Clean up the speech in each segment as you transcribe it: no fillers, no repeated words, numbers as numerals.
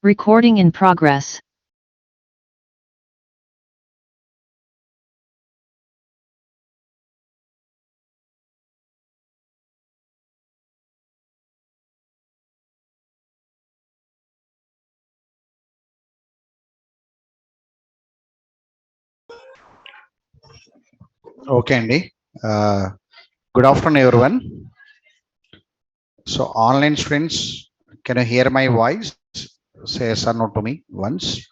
Recording in progress. Okay, Andy. Good afternoon, everyone. So, online students, can you hear my voice? Say yes or no to me once.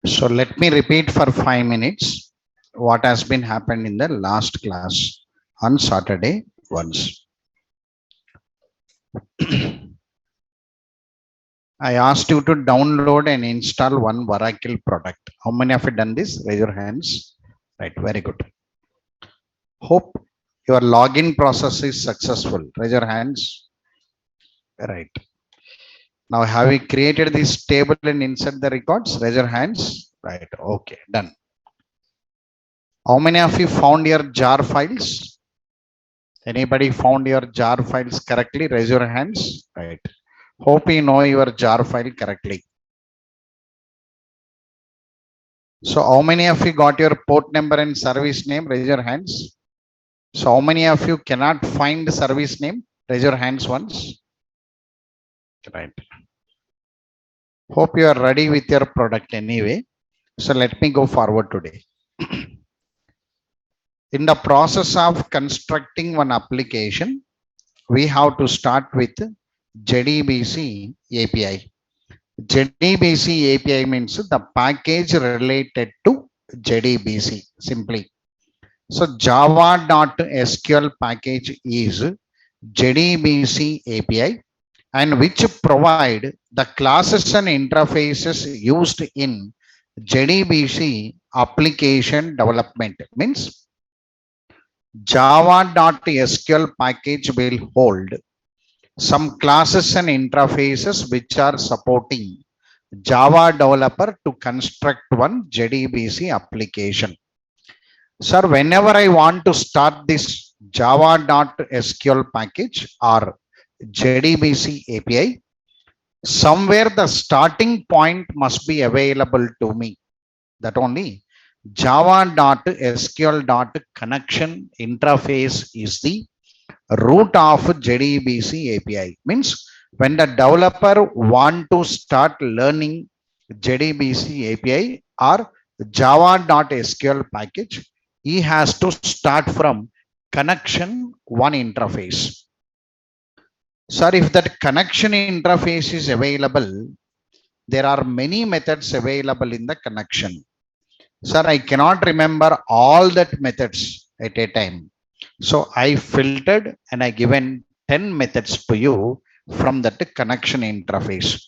So, let me repeat for 5 minutes what has been happened in the last class on Saturday once. I asked you to download and install one Oracle product. How many of you done this? Raise your hands. Right, very good. Hope your login process is successful. Raise your hands. Right. Now, have we created this table and insert the records? Raise your hands. Right. Okay. Done. How many of you found your jar files? Anybody found your jar files correctly? Raise your hands. Right. Hope you know your jar file correctly. So, how many of you got your port number and service name? Raise your hands. So, how many of you cannot find service name? Raise your hands once. Right. Hope you are ready with your product anyway. So, let me go forward today. In the process of constructing one application, we have to start with JDBC API. JDBC API means the package related to JDBC simply. So java.sql package is JDBC API and which provide the classes and interfaces used in JDBC application development. Means java.sql package will hold some classes and interfaces which are supporting Java developer to construct one JDBC application. Sir, whenever I want to start this java.sql package or JDBC API, somewhere the starting point must be available to me. That only java.sql.connection interface is the root of JDBC API. Means when the developer want to start learning JDBC API or java.sql package, he has to start from connection one interface. Sir, if that connection interface is available, there are many methods available in the connection. Sir, I cannot remember all that methods at a time. So I filtered and I given 10 methods to you from that connection interface.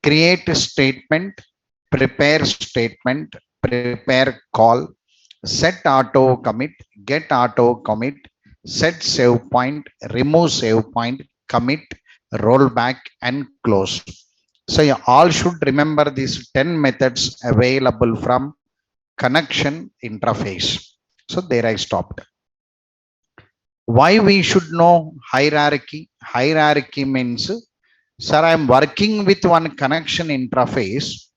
Create statement, prepare statement, prepare call, set auto commit, get auto commit, set save point, remove save point, commit, rollback and close. So you all should remember these 10 methods available from connection interface. So there I stopped. Why we should know hierarchy? Hierarchy means, sir, I am working with one connection interface.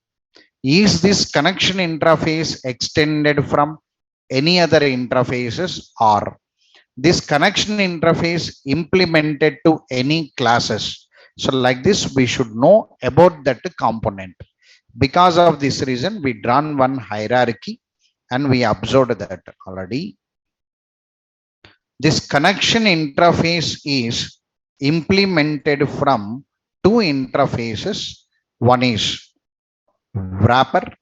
Is this connection interface extended from any other interfaces, or this connection interface implemented to any classes? So like this we should know about that component. Because of this reason we drawn one hierarchy and we observed that already. This connection interface is implemented from two interfaces. One is wrapper,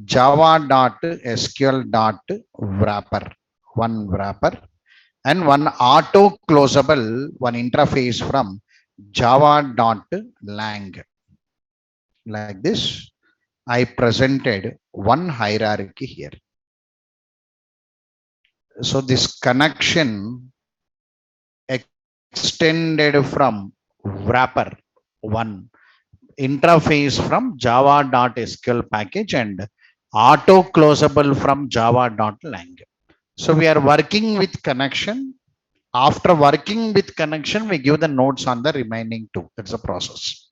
java.sql.wrapper, one wrapper, and one auto closable, one interface from java.lang. like this. I presented one hierarchy here. So this connection extended from wrapper one, interface from java.sql package, and auto closable from java.lang. So we are working with connection. After working with connection, we give the nodes on the remaining two. That's the process.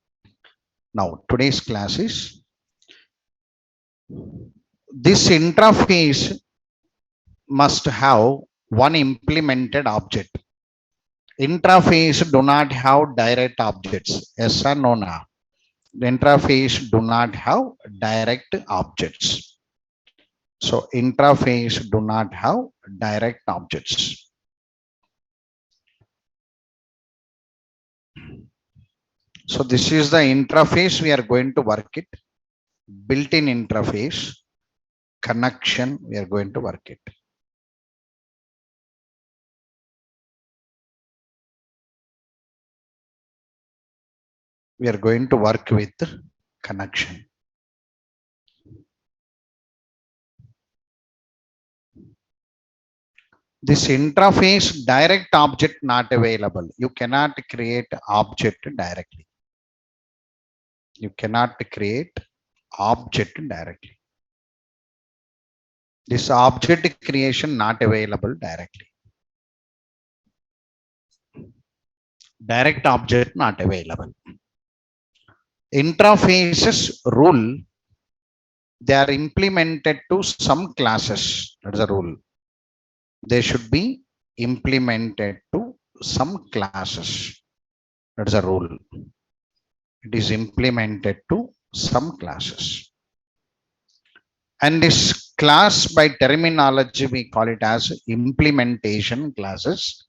Now today's class is this interface must have one implemented object. Interface do not have direct objects. Yes or no? Now the interface do not have direct objects. So interface do not have direct objects. So this is the interface we are going to work it. Built-in interface connection we are going to work it. We are going to work with connection. This interface direct object not available. You cannot create object directly. You cannot create object directly. This object creation not available directly. Direct object not available. Interfaces rule, they are implemented to some classes. That's a rule. They should be implemented to some classes. That's a rule. It is implemented to some classes. And this class by terminology, we call it as implementation classes.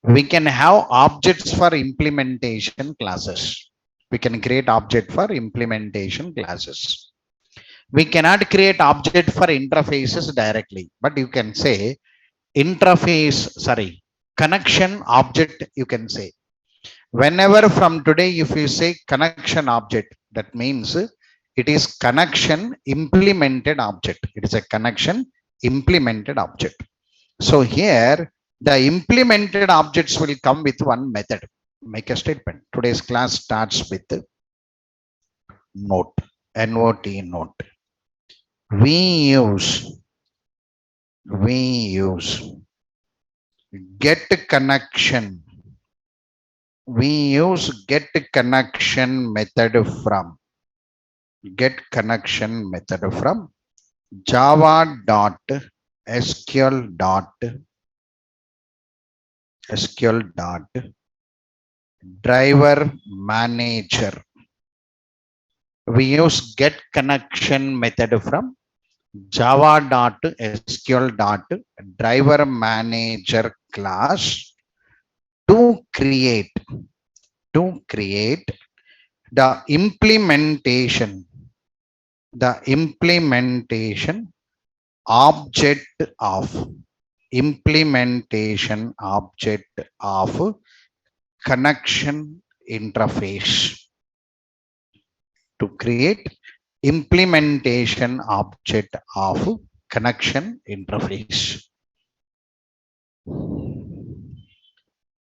We can have objects for implementation classes. We can create object for implementation classes. We cannot create object for interfaces directly, but you can say connection object, you can say. Whenever from today, if you say connection object, that means it is connection implemented object. It is a connection implemented object. So here the implemented objects will come with one method. Make a statement. Today's class starts with note, NOT note. We use get connection. We use get connection method from java.sql.driver manager. We use get connection method from java.sql.driver manager class to create the implementation object of connection interface. To create implementation object of connection interface.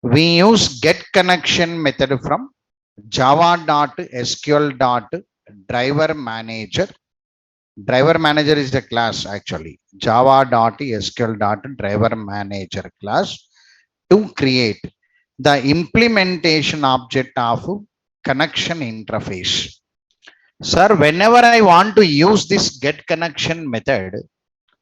We use get connection method from java.sql.driver manager. Driver manager is the class actually. Java.sql.driver manager class to create the implementation object of connection interface. Sir, whenever I want to use this get connection method,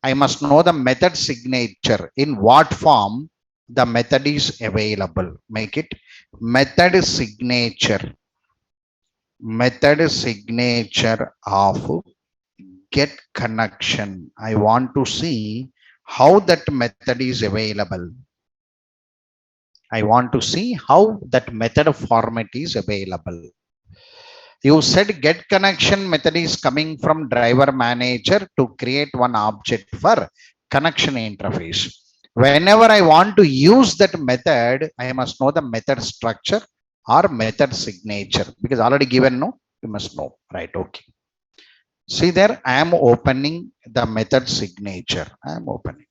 I must know the method signature. In what form the method is available. Make it method signature of get connection. I want to see how that method is available. I want to see how that method format is available. You said get connection method is coming from driver manager to create one object for connection interface. Whenever I want to use that method, I must know the method structure or method signature, because already given, no, You must know, right? Okay. See there, I am opening the method signature. I am opening.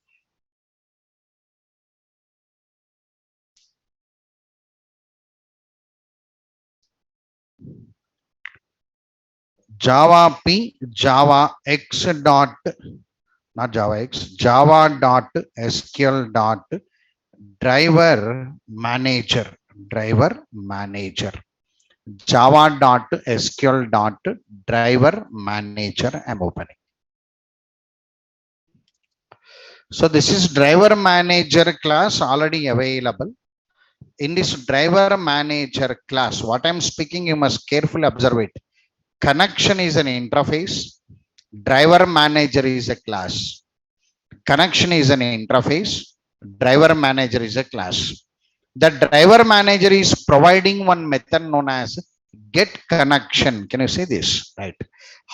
Java P, Java X dot, not Java X, Java dot SQL dot driver manager, driver manager. Java dot SQL dot driver manager. I'm opening. So this is driver manager class already available. In this driver manager class, what I'm speaking, you must carefully observe it. Connection is an interface. Driver manager is a class. Connection is an interface. Driver manager is a class. The driver manager is providing one method known as get connection. Can you say this? Right.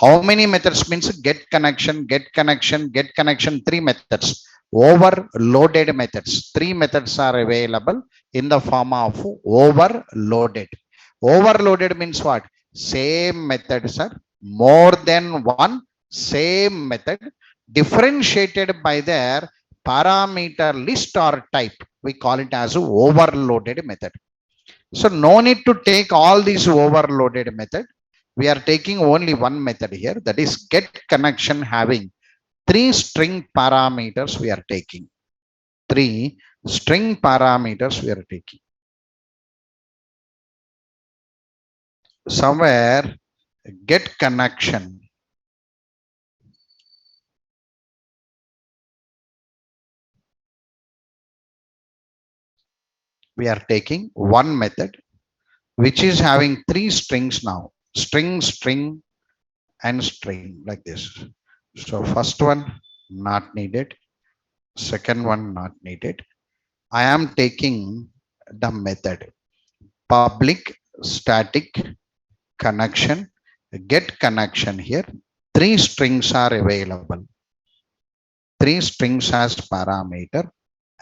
How many methods means get connection, get connection, get connection? Three methods. Overloaded methods. Three methods are available in the form of overloaded. Overloaded means what? Same methods are more than one same method differentiated by their parameter list or type. We call it as overloaded method. So no need to take all these overloaded method. We are taking only one method here, that is get connection, having three string parameters we are taking. Three string parameters we are taking. Somewhere get connection. We are taking one method which is having three strings now. String, string, and string like this. So first one not needed. Second one not needed. I am taking the method public static connection, get connection here. Three strings are available. Three strings as parameter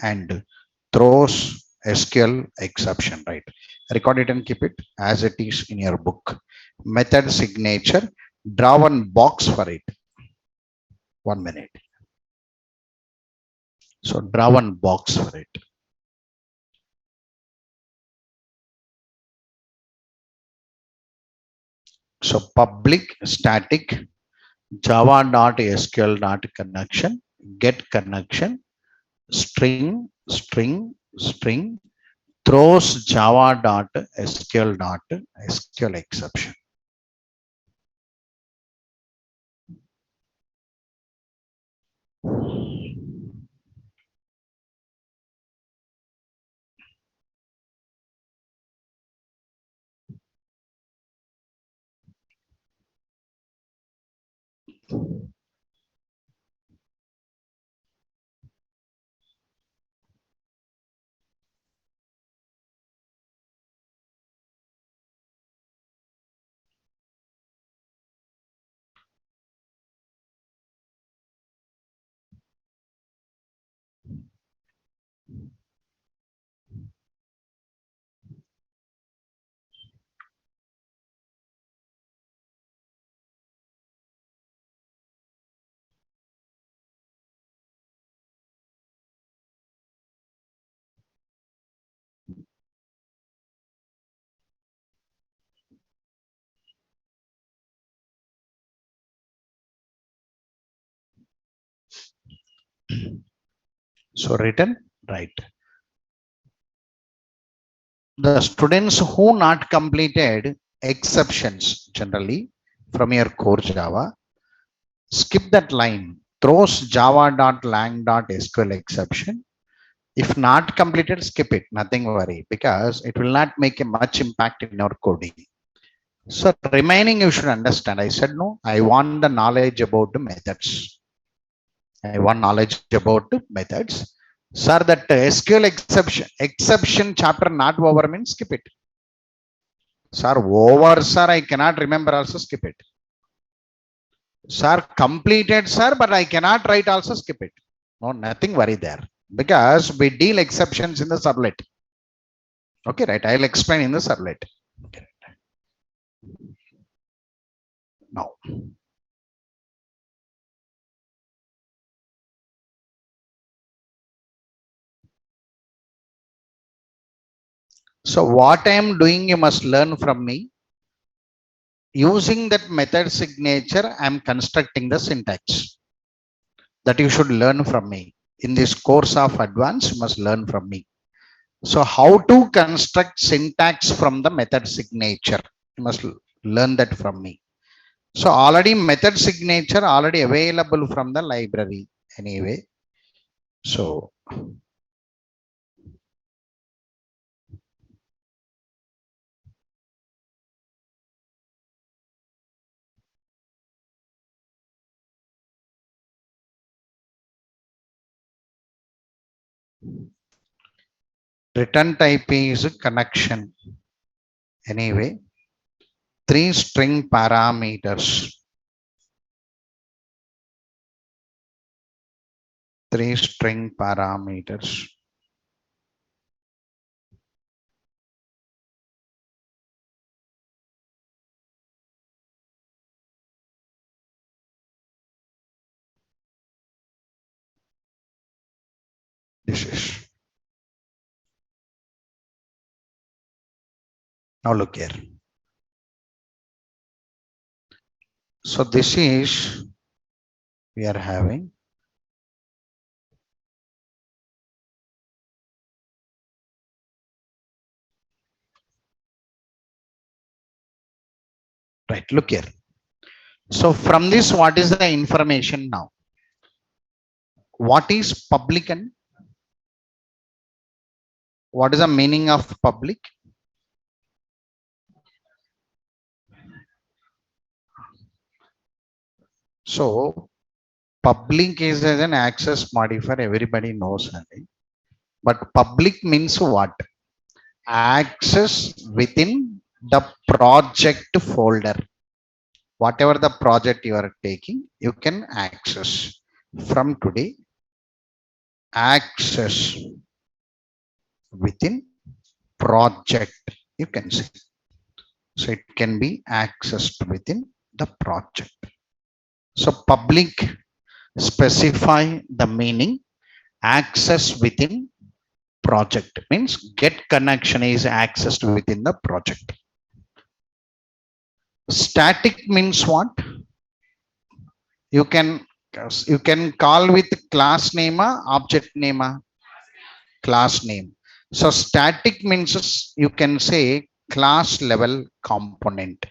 and throws SQL exception, right? Record it and keep it as it is in your book. Method signature, draw one box for it. 1 minute. So draw one box for it. So public static java.sql.connection, get connection, string, throws java.sql.sql exception. So written, right. The students who not completed exceptions generally from your core Java, skip that line, throws java.lang.sql exception. If not completed, skip it, nothing worry, because it will not make a much impact in your coding. So remaining you should understand. I said no, I want the knowledge about the methods. I want knowledge about the methods. Sir, that SQL exception chapter not over means skip it. Sir, over, sir, I cannot remember, also skip it. Sir, completed, sir, but I cannot write, also skip it. No, nothing worry there, because we deal exceptions in the servlet. Okay, right. I'll explain in the servlet. Okay. now. So what I am doing, you must learn from me. Using that method signature, I am constructing the syntax that you should learn from me. In this course of advance, you must learn from me. So how to construct syntax from the method signature? You must learn that from me. So already method signature already available from the library anyway. So return type is connection anyway. 3 string parameters. 3 string parameters. This is. Now look here. So this is, we are having right. Look here. So from this, what is the information now? What is public and what is the meaning of public? So public is as an access modifier. Everybody knows that. But public means what? Access within the project folder. Whatever the project you are taking, you can access. From today, access within project, you can see. So it can be accessed within the project. So public, specify the meaning. Access within project means get connection is accessed within the project. Static means what? You can call with class name, object name, class name. So static means you can say class level component.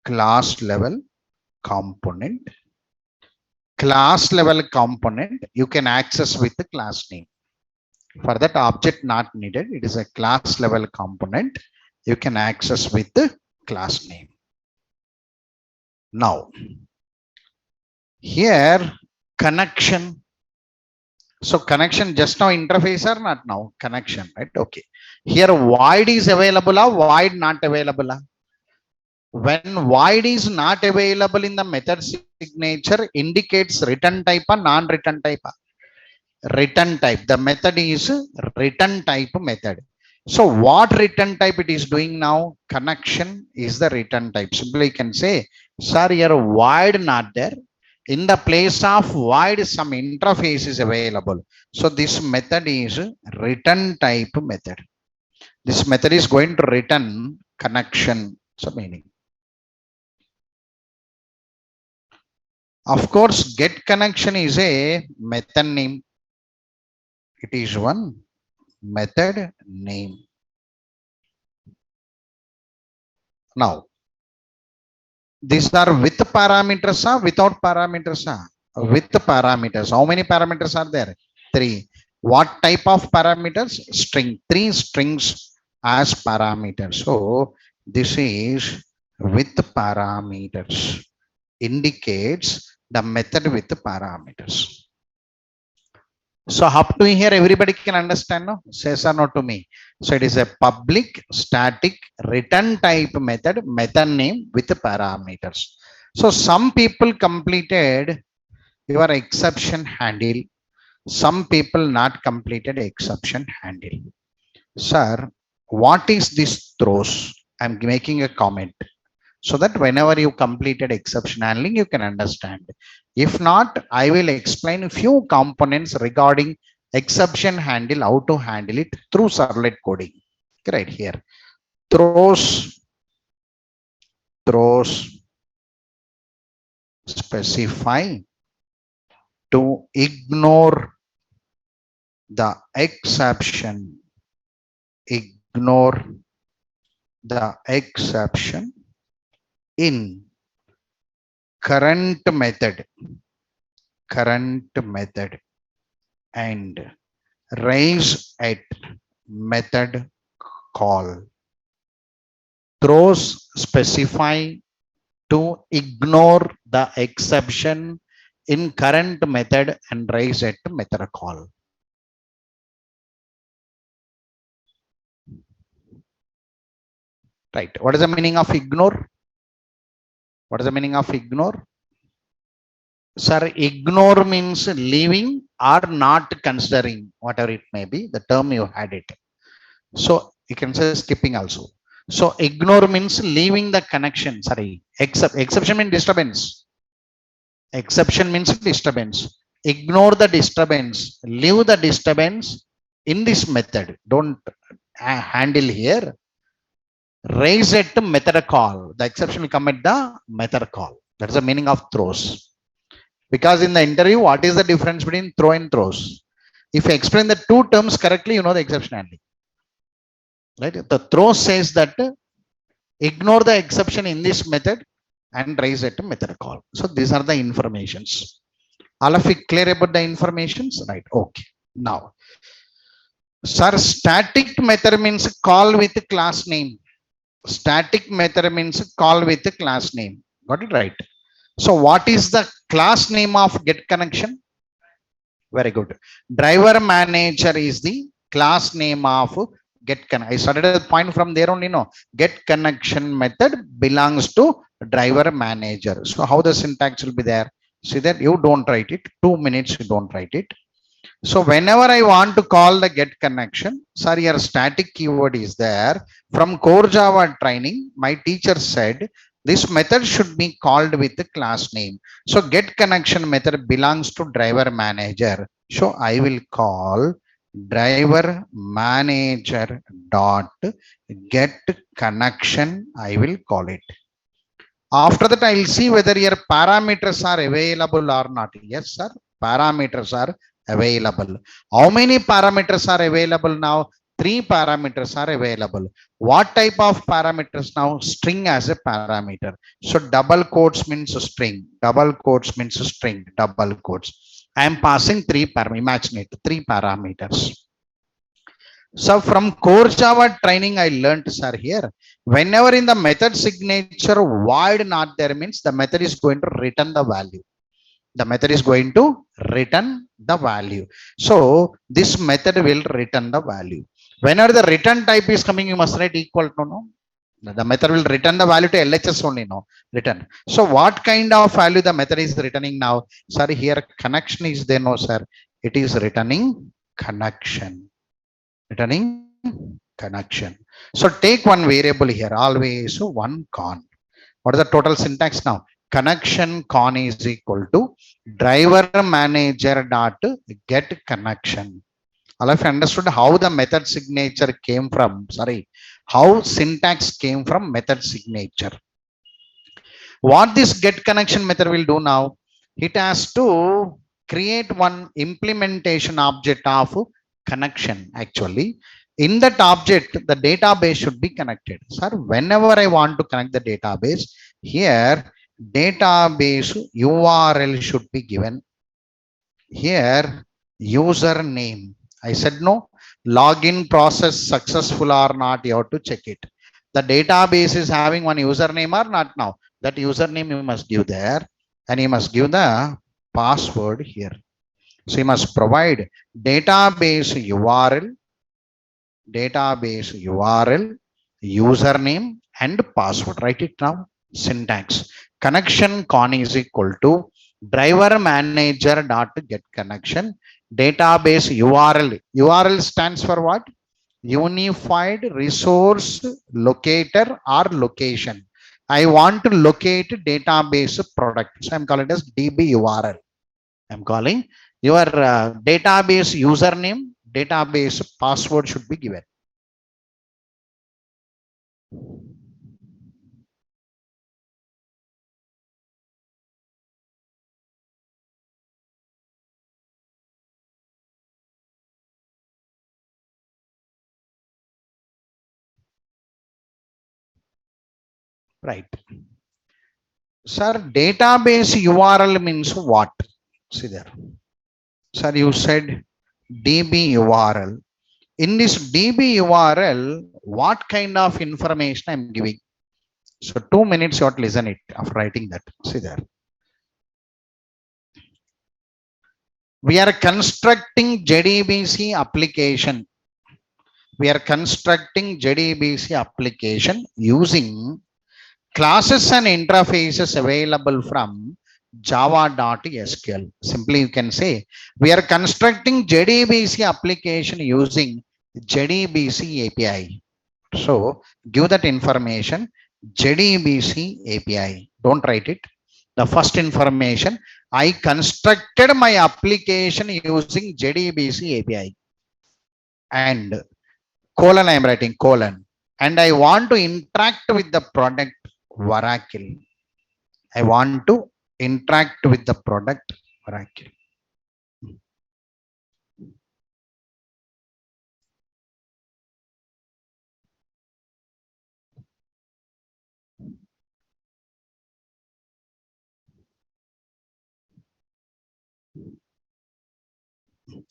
Class level component. Class level component you can access with the class name. For that object not needed, it is a class level component. You can access with the class name. Now, here connection. So connection just now interface or not now? Connection, right? Okay. Here void is available or void not available? When void is not available in the method signature indicates return type or non-return type? Return type. The method is return type method. So what return type it is doing now? Connection is the return type. Simply you can say, sir, here void not there. In the place of void, some interface is available. So this method is return type method. This method is going to return connection. So meaning. Of course, get connection is a method name. It is one method name. Now, these are with parameters or without parameters? With parameters. How many parameters are there? 3. What type of parameters? String. 3 strings as parameters. So this is with parameters. Indicates the method with parameters. So up to here, everybody can understand, no? Says or no to me. So it is a public static return type method, method name with parameters. So some people completed your exception handle. Some people not completed exception handle. Sir, what is this throws? I'm making a comment. so that whenever you completed exception handling, you can understand. If not, I will explain a few components regarding exception handle, how to handle it through servlet coding. Right here, throws specify to ignore the exception, ignore the exception in current method and raise at method call. Throws specify to ignore the exception in current method and raise at method call. Right. What is the meaning of ignore? What is the meaning of ignore? Sir, ignore means leaving or not considering, whatever it may be, the term you had it. So you can say skipping also. So ignore means leaving the connection. Sorry, exception means disturbance. Exception means disturbance. Ignore the disturbance. Leave the disturbance in this method. Don't handle here. Raise it to method call. The exception will come at the method call. That's the meaning of throws. Because in the interview, what is the difference between throw and throws? If you explain the two terms correctly, you know the exception handling. Right? The throw says that ignore the exception in this method and raise it to method call. So these are the informations. All of you clear about the informations? Right. Okay. Now, sir, static method means call with class name. Static method means call with class name. Got it right? So what is the class name of get connection? Very good. Driver manager is the class name of get connection. I started a point from there only. No, get connection method belongs to driver manager. So how the syntax will be there? See that you don't write it. 2 minutes you don't write it. So whenever I want to call the get connection, sorry, your static keyword is there. From core Java training, my teacher said this method should be called with the class name. So get connection method belongs to driver manager. So I will call driver manager dot get connection. I will call it. After that, I will see whether your parameters are available or not. Yes, sir. Parameters are available. How many parameters are available now? 3 parameters are available. What type of parameters now? String as a parameter. So double quotes means string. Double quotes means string. Double quotes. I am passing 3 parameters. Imagine it. 3 parameters. So from core Java training, I learned, sir, here, whenever in the method signature void not there means the method is going to return the value. The method is going to return the value. So this method will return the value. Whenever the return type is coming, you must write equal to no. The method will return the value to LHS only, no return. So what kind of value the method is returning now? Sorry, here connection is there, no, sir. It is returning connection. Returning connection. So take one variable here, always one con. What is the total syntax now? Connection con is equal to driver manager dot get connection. All of you understood how the method signature came from, sorry, how syntax came from method signature. What this get connection method will do now, it has to create one implementation object of connection. Actually, in that object, the database should be connected. Sir, whenever I want to connect the database, here database URL should be given. Here username. I said no. Login process successful or not, you have to check it. The database is having one username or not now. That username you must give there, and you must give the password here. So you must provide database URL, username, and password. Write it now. Syntax. Connection con is equal to driver manager dot get connection. Database URL. URL stands for what? Unified resource locator or location. I want to locate database product. So I'm calling it as DB URL. I'm calling your database username, database password should be given. Right. Sir, database URL means what? See there. Sir, you said DB URL. In this DB URL, what kind of information I'm giving? So 2 minutes you have to listen it after writing that. See there. We are constructing JDBC application. We are constructing JDBC application using classes and interfaces available from java.sql. Simply you can say we are constructing JDBC application using JDBC API. So give that information JDBC API. Don't write it. The first information, I constructed my application using JDBC API, and colon I am writing colon, and I want to interact with the product Oracle. I want to interact with the product Oracle.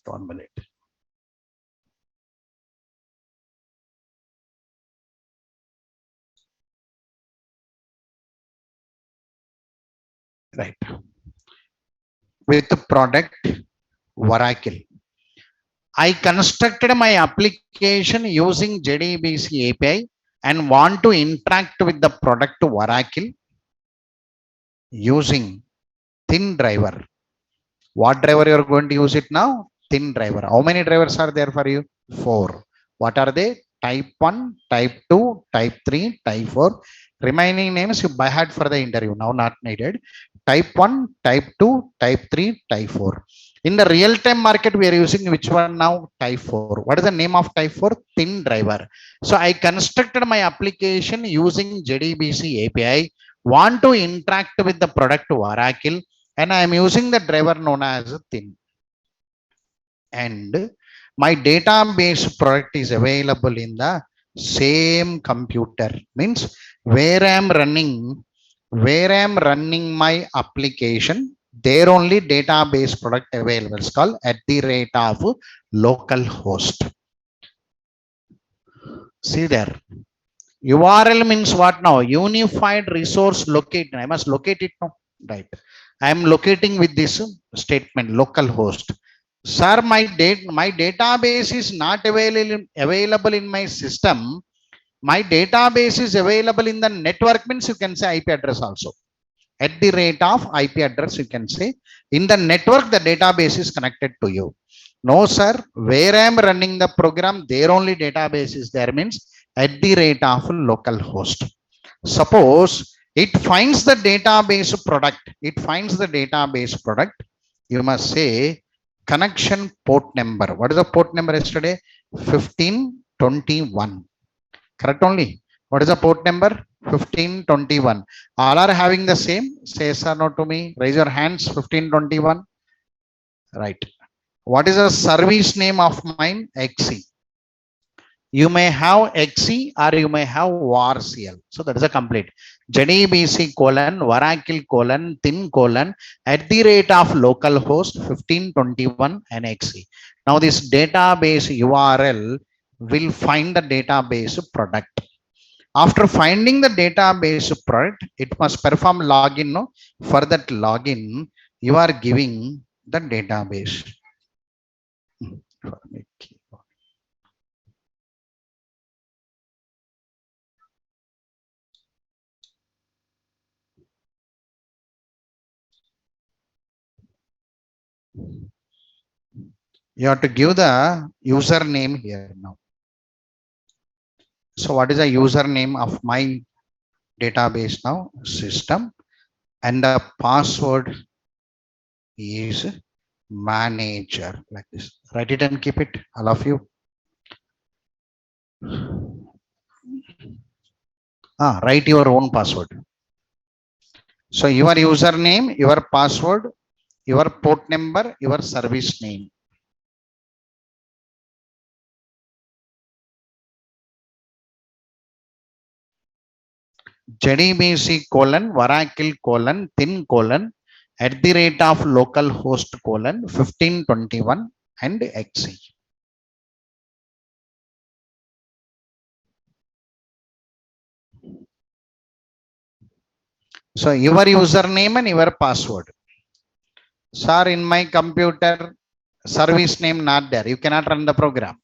1 minute. Right. With the product Oracle. I constructed my application using JDBC API and want to interact with the product Oracle using thin driver. What driver you are going to use it now? Thin driver. How many drivers are there for you? 4. What are they? Type 1, type 2, type 3, type 4. Remaining names you by heart for the interview. Now not needed. Type 1, type 2, type 3, type 4. In the real-time market, we are using which one now? Type 4. What is the name of type 4? Thin driver. So I constructed my application using JDBC API. Want to interact with the product Oracle, and I am using the driver known as thin. And my database product is available in the same computer. Means where I am running my application, there only database product available. It's called at the rate of local host. See there. URL means what now? Unified resource located. I must locate it now. Right. I am locating with this statement local host. Sir, my database is not available in my system. My database is available in the network means you can say IP address also. At the rate of IP address, you can say in the network, the database is connected to you. No, sir, where I am running the program, there only database is there means at the rate of local host. Suppose it finds the database product. It finds the database product. You must say connection port number. What is the port number yesterday? 1521. Correct only. What is the port number? 1521. All are having the same. Say yes or no to me. Raise your hands. 1521. Right. What is the service name of mine? XC. You may have XC or you may have WARCL. So that is a complete. JDBC colon, Oracle colon, thin colon, at the rate of local host 1521 and XC. Now this database URL will find the database product. After finding the database product, it must perform login. No? For that login, you are giving the database. You have to give the username here now. So what is the username of my database now system, and the password is manager, like this. Write it and keep it, all of you. Write your own password. So your username, your password, your port number, your service name. JDBC colon Oracle colon thin colon at the rate of localhost colon 1521 and XE. So your username and your password. Sir, in my computer, service name not there. You cannot run the program.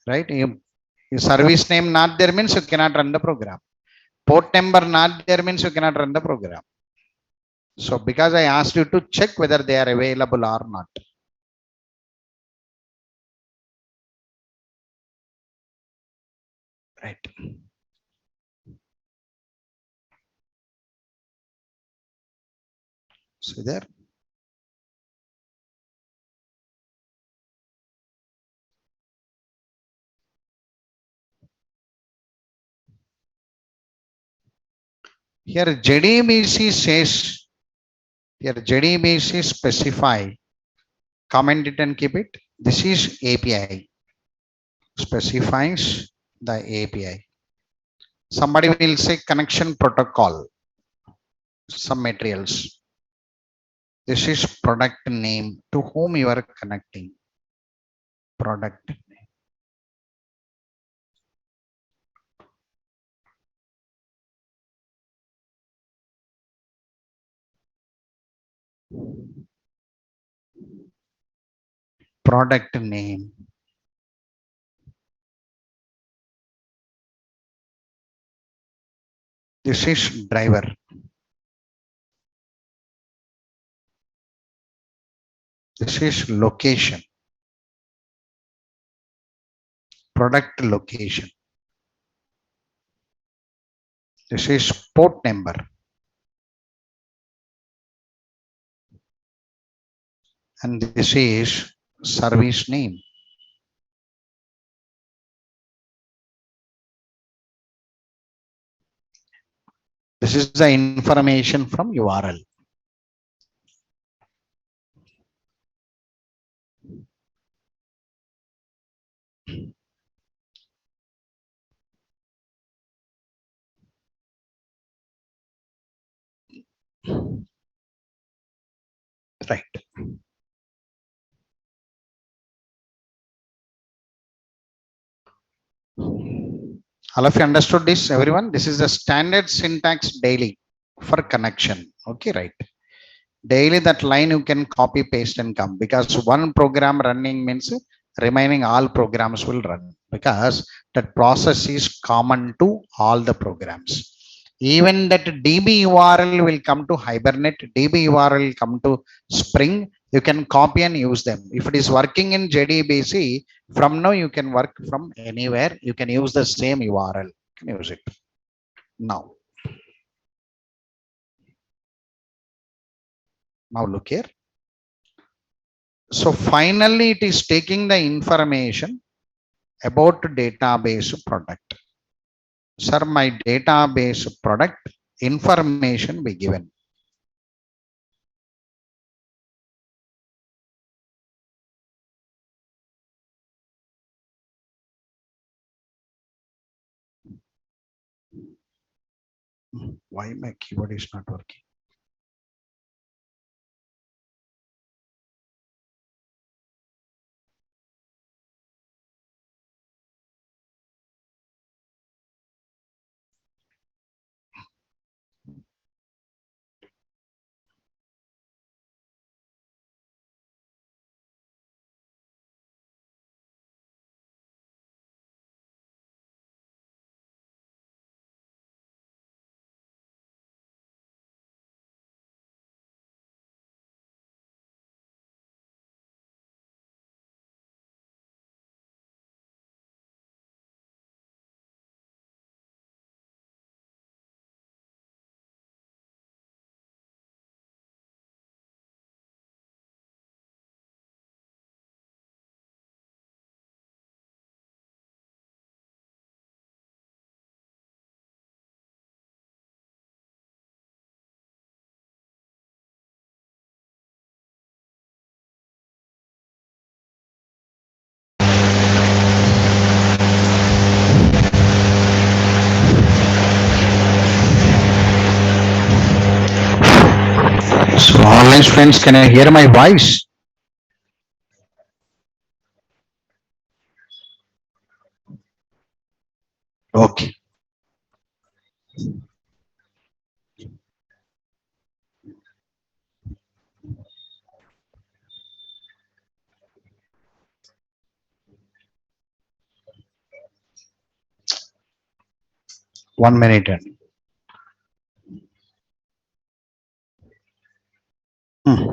Right? Your service name not there means you cannot run the program. Port number not there means you cannot run the program. So because I asked you to check whether they are available or not. Right. So there. Here JDBC says, here JDBC specify, comment it and keep it. This is API, specifies the API. Somebody will say connection protocol, some materials. This is product name to whom you are connecting. Product name. Product name. This is driver. This is location. Product location. This is port number. And this is service name. This is the information from URL. Right. All of you understood this, everyone? This is the standard syntax daily for connection. Okay, right. Daily that line you can copy, paste and come, because one program running means remaining all programs will run, because that process is common to all the programs. Even that DB URL will come to Hibernate, DB URL will come to Spring. You can copy and use them. If it is working in JDBC, from now you can work from anywhere. You can use the same URL. You can use it. Now look here. So finally, it is taking the information about database product. Sir, my database product information be given. Why my keyboard is not working? Online friends, can I hear my voice? Okay. One minute. Hmm.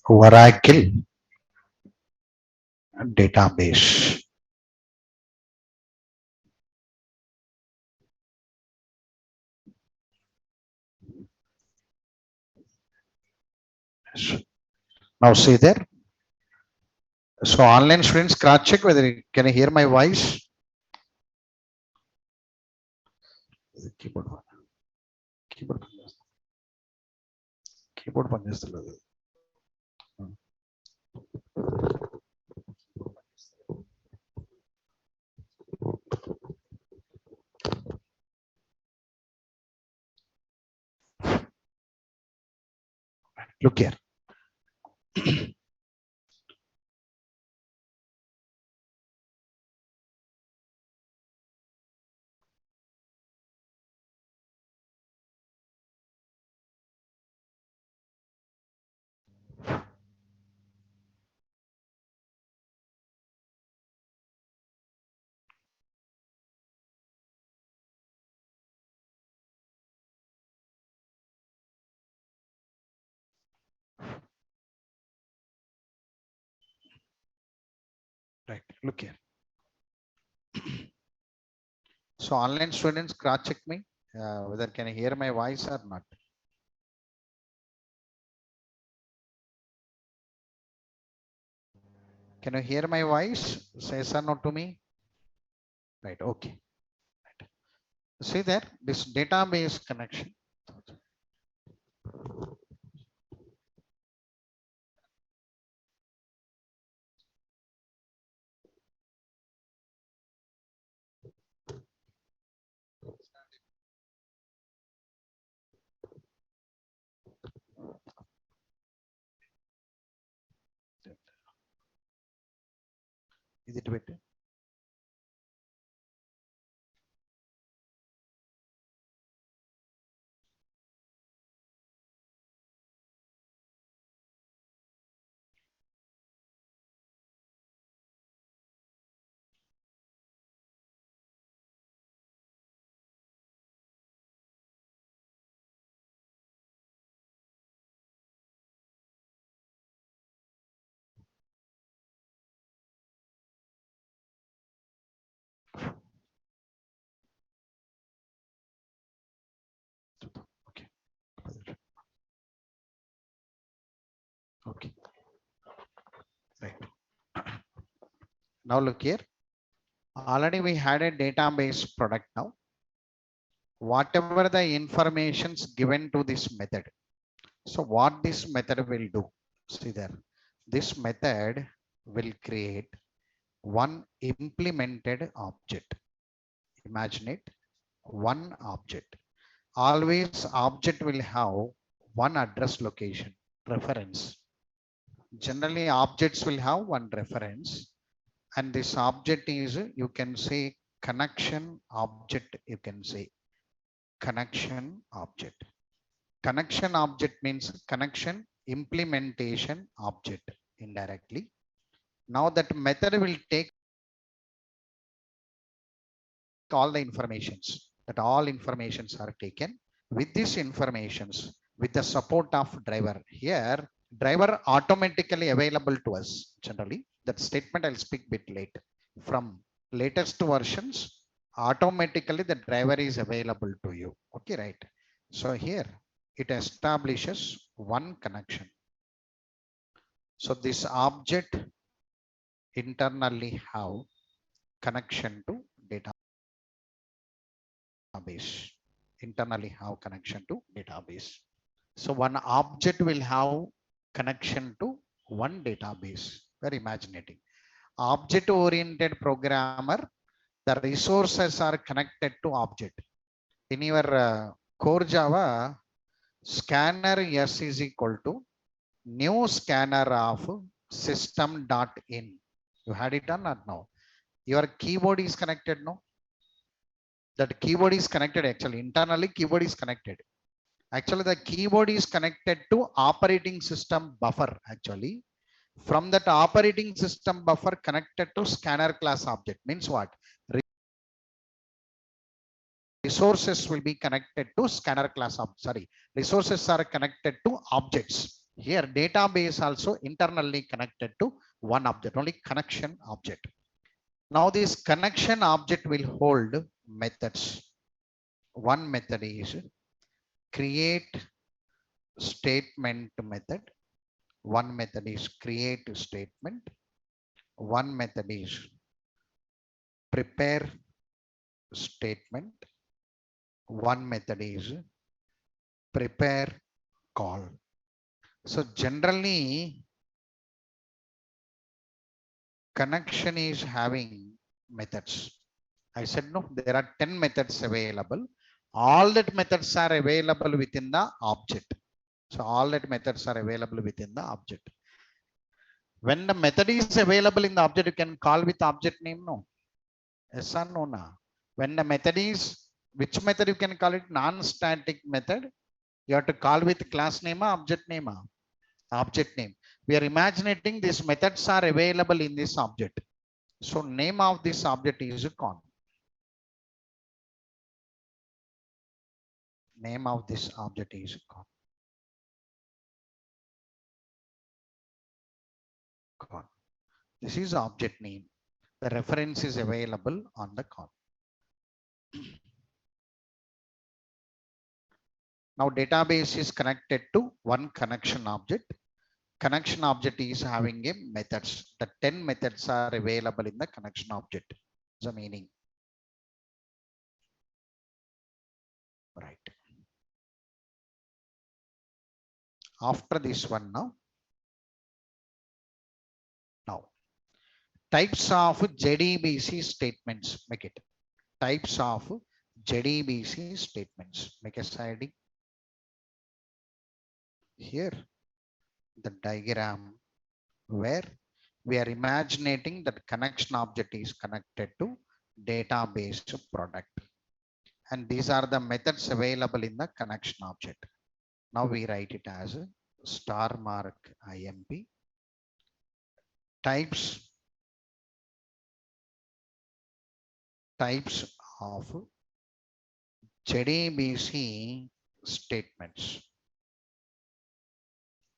Oracle database. Now see there. So online students cross check whether can I hear my voice? Keyboard keyboard keyboard పనిచేస్తలేదు. Look here. Right. Look here. So online students cross check me whether can I hear my voice or not. Can you hear my voice? Say yes or no to me. Right. Okay. Right. See there, this database connection. Is it better? Okay. Okay. Right. Now look here. Already we had a database product now. Whatever the informations given to this method. So what this method will do? See there. This method will create one implemented object. Imagine it. One object. Always object will have one address location reference. Generally objects will have one reference, and this object is, you can say, connection object. You can say connection object. Connection object means connection implementation object indirectly. Now that method will take all the informations, that all informations are taken. With these informations, with the support of driver, here driver automatically available to us. Generally that statement I'll speak bit late. From latest versions, automatically the driver is available to you. Okay, right? So here it establishes one connection. So this object internally have connection to database. internally have connection to database. So one object will have connection to one database. Very imaginative. Object oriented programmer, the resources are connected to object. In your core Java, scanner S is equal to new scanner of system.in. You had it done or no? Your keyboard is connected, no? That keyboard is connected actually. Internally, keyboard is connected. Actually, the keyboard is connected to operating system buffer actually. From that operating system buffer connected to scanner class object means what? Resources will be connected to scanner class object. Sorry, resources are connected to objects. Here, database also internally connected to one object, only connection object. Now, this connection object will hold methods. One method is create statement method. One method is create statement. One method is prepare statement. One method is prepare call. So generally, connection is having methods. I said no, there are 10 methods available. All that methods are available within the object. So all that methods are available within the object. When the method is available in the object, you can call with object name, no? Yes or no? Na? When the method is, which method you can call it? Non-static method. You have to call with class name or object name. Object name. We are imagining these methods are available in this object. So name of this object is con. Name of this object is con. Con. This is object name. The reference is available on the con. Now database is connected to one connection object. Connection object is having a methods. The 10 methods are available in the connection object. The meaning. Right. After this one now. Types of JDBC statements. Make it. Types of JDBC statements. Make a slide. Here, the diagram where we are imagining that connection object is connected to database product. And these are the methods available in the connection object. Now we write it as star mark IMP. Types of JDBC statements.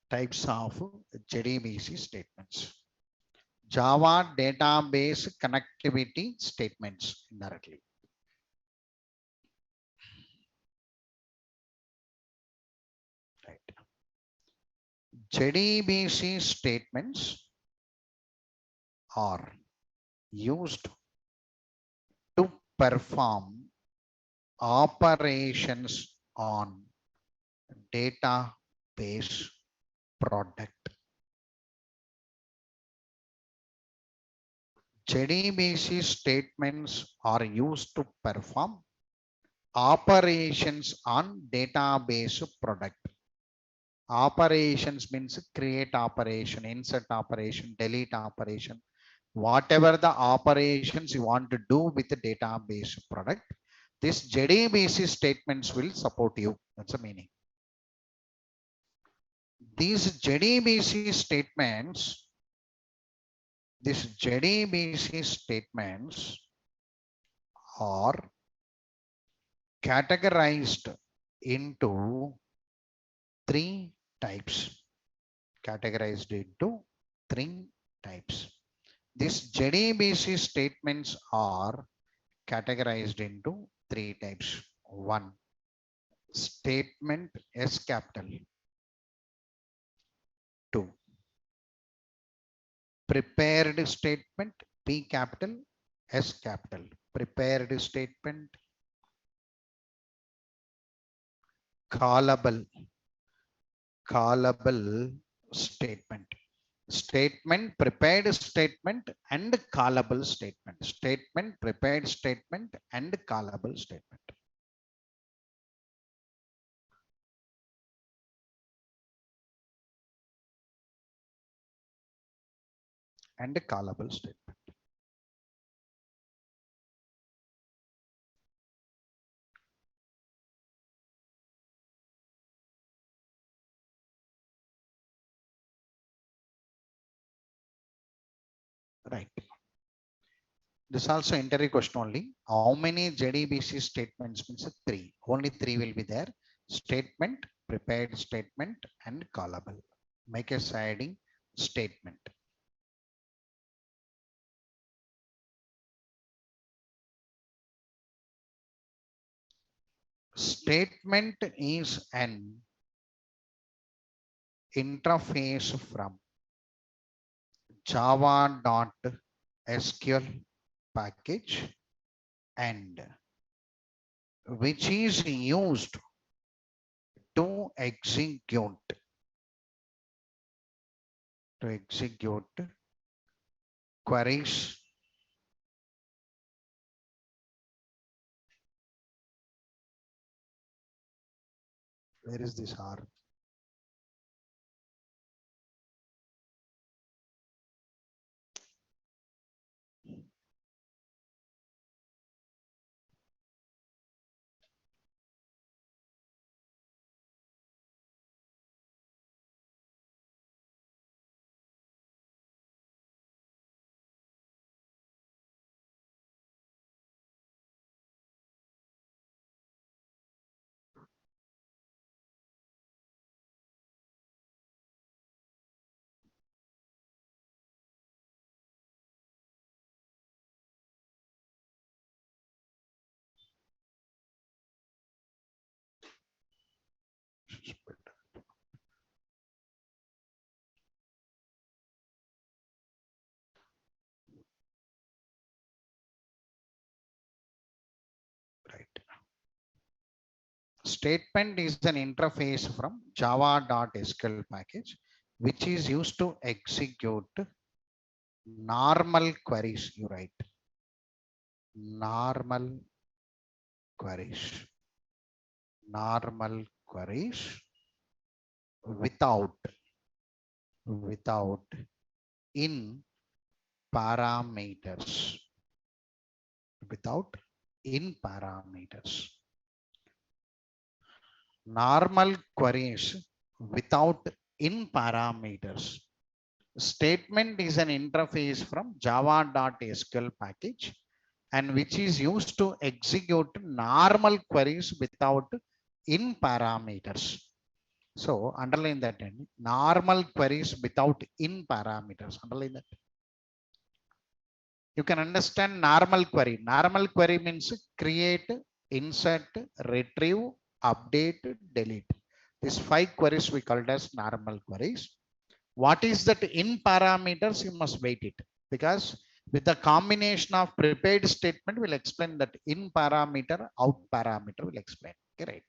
Types of JDBC statements. Java database connectivity statements indirectly. Right. JDBC statements are used to perform operations on database product. JDBC statements are used to perform operations on database product. Operations means create operation, insert operation, delete operation, whatever the operations you want to do with the database product. This JDBC statements will support you. That's the meaning. These JDBC statements are categorized into three types. These JDBC statements are categorized into three types. One, statement S capital. Two, prepared statement P capital S capital. Prepared statement. callable statement. Statement, prepared statement and callable statement. Statement, prepared statement and callable statement. And callable statement. Right. This also interview question only. How many JDBC statements means 3? Only 3 will be there. Statement, prepared statement and callable. Make a siding statement. Statement is an interface from java.sql package and which is used to execute queries where is this R? Right. Statement is an interface from java.sql package, which is used to execute normal queries. You write normal queries, normal queries without in parameters, without in parameters. Normal queries without in parameters. Statement is an interface from java.sql package and which is used to execute normal queries without in parameters. So underline that in normal queries without in parameters. Underline that. You can understand normal query. Normal query means create, insert, retrieve, update, delete. These 5 queries we called as normal queries. What is that in parameters? You must wait it because with the combination of prepared statement will explain that in parameter, out parameter will explain. Okay, right.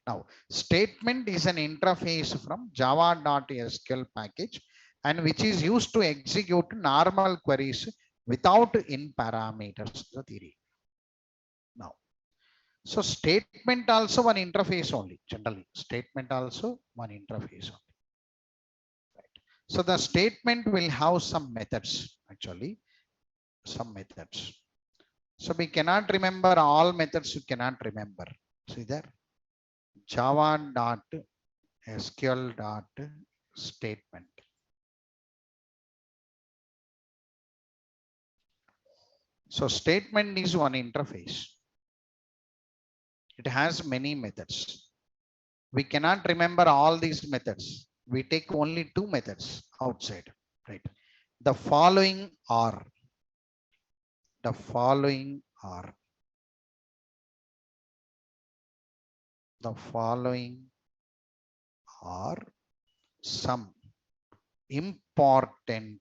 Now, statement is an interface from java.sql package and which is used to execute normal queries without in parameters. The theory. Now, so statement also one interface only. Generally, statement also one interface only. So the statement will have some methods, actually, some methods. So we cannot remember all methods, you cannot remember. See there, java.sql.statement. So statement is one interface. It has many methods. We cannot remember all these methods. We take only 2 methods outside, right? The following are the following are some important